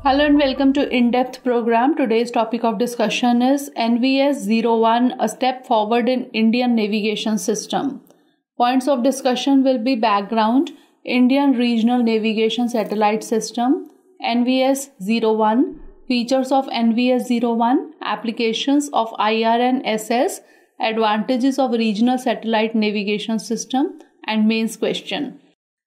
Hello and welcome to In-Depth program. Today's topic of discussion is NVS-01, a step forward in Indian navigation system. Points of discussion will be background, Indian Regional Navigation Satellite System, NVS-01, features of NVS-01, applications of IRNSS, advantages of regional satellite navigation system, and mains question.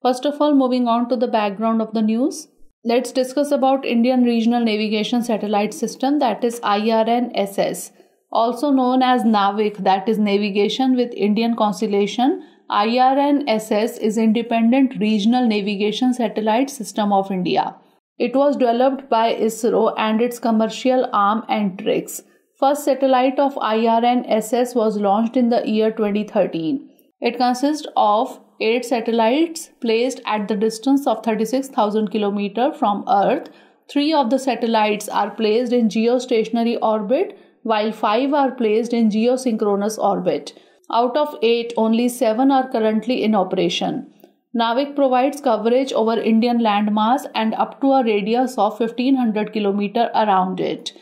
First of all, moving on to the background of the news. Let's discuss about Indian Regional Navigation Satellite System, that is IRNSS. Also known as NAVIC, that is Navigation with Indian Constellation, IRNSS is Independent Regional Navigation Satellite System of India. It was developed by ISRO and its commercial arm Antrix. First satellite of IRNSS was launched in the year 2013. It consists of 8 satellites placed at the distance of 36,000 km from Earth. 3 of the satellites are placed in geostationary orbit, while 5 are placed in geosynchronous orbit. Out of 8, only 7 are currently in operation. NAVIC provides coverage over Indian landmass and up to a radius of 1500 km around it.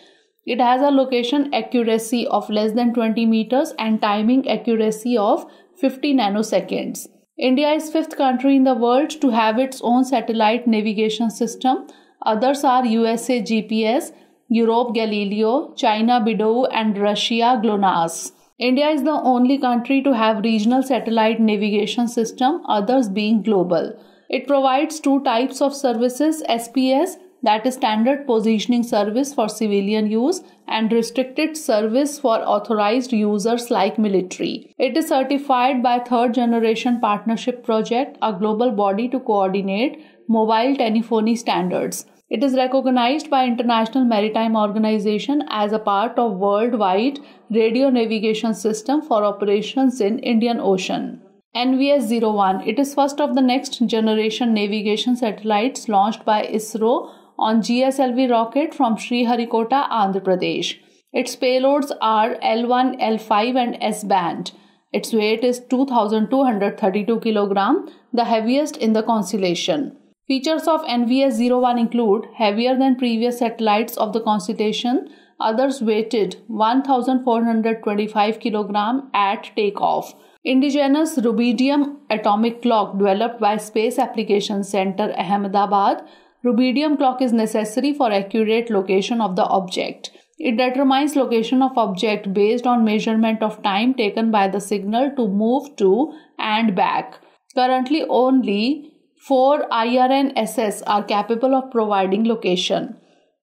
It has a location accuracy of less than 20 meters and timing accuracy of 50 nanoseconds. India is 5th country in the world to have its own satellite navigation system. Others are USA GPS, Europe Galileo, China BeiDou, and Russia GLONASS. India is the only country to have regional satellite navigation system, others being global. It provides 2 types of services, SPS, that is Standard Positioning Service for civilian use, and Restricted Service for authorized users like military. It is certified by 3rd Generation Partnership Project, a global body to coordinate mobile telephony standards. It is recognized by International Maritime Organization as a part of worldwide radio navigation system for operations in Indian Ocean. NVS-01, it is first of the next generation navigation satellites launched by ISRO on GSLV rocket from Sriharikota, Andhra Pradesh. Its payloads are L1, L5 and S-band. Its weight is 2,232 kg, the heaviest in the constellation. Features of NVS-01 include heavier than previous satellites of the constellation, others weighted 1,425 kg at takeoff. Indigenous rubidium atomic clock developed by Space Applications Center, Ahmedabad. Rubidium clock is necessary for accurate location of the object. It determines location of object based on measurement of time taken by the signal to move to and back. Currently, only 4 IRNSS are capable of providing location.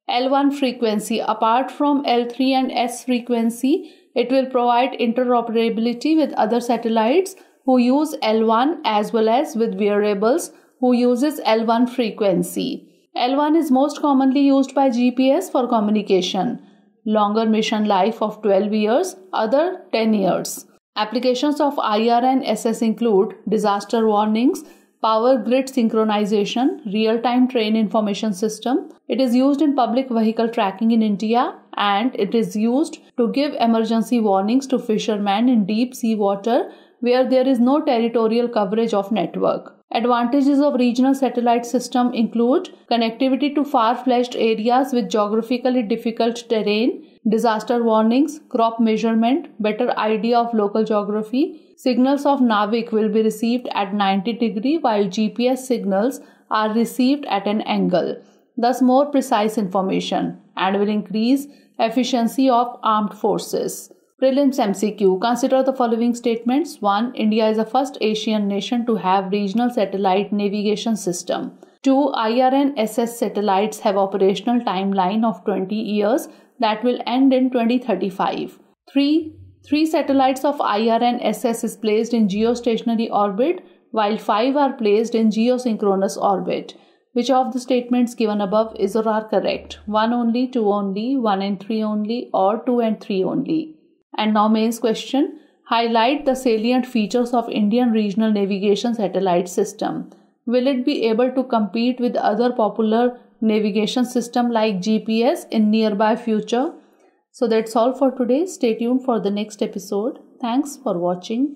L1 frequency. Apart from L3 and S frequency, it will provide interoperability with other satellites who use L1 as well as with wearables who uses L1 frequency. L1 is most commonly used by GPS for communication. Longer mission life of 12 years, other 10 years. Applications of IRNSS include disaster warnings, power grid synchronization, real-time train information system. It is used in public vehicle tracking in India, and it is used to give emergency warnings to fishermen in deep sea water where there is no territorial coverage of network. Advantages of regional satellite system include connectivity to far-fetched areas with geographically difficult terrain, disaster warnings, crop measurement, better idea of local geography. Signals of NAVIC will be received at 90 degrees while GPS signals are received at an angle, thus more precise information, and will increase efficiency of armed forces. Prelims MCQ. Consider the following statements. 1. India is the first Asian nation to have regional satellite navigation system. 2. IRNSS satellites have operational timeline of 20 years that will end in 2035. 3. 3 satellites of IRNSS is placed in geostationary orbit, while 5 are placed in geosynchronous orbit. Which of the statements given above is or are correct? 1 only, 2 only, 1 and 3 only, or 2 and 3 only? And now mains question. Highlight the salient features of Indian Regional Navigation Satellite System. Will it be able to compete with other popular navigation system like GPS in nearby future? So that's all for today. Stay tuned for the next episode. Thanks for watching.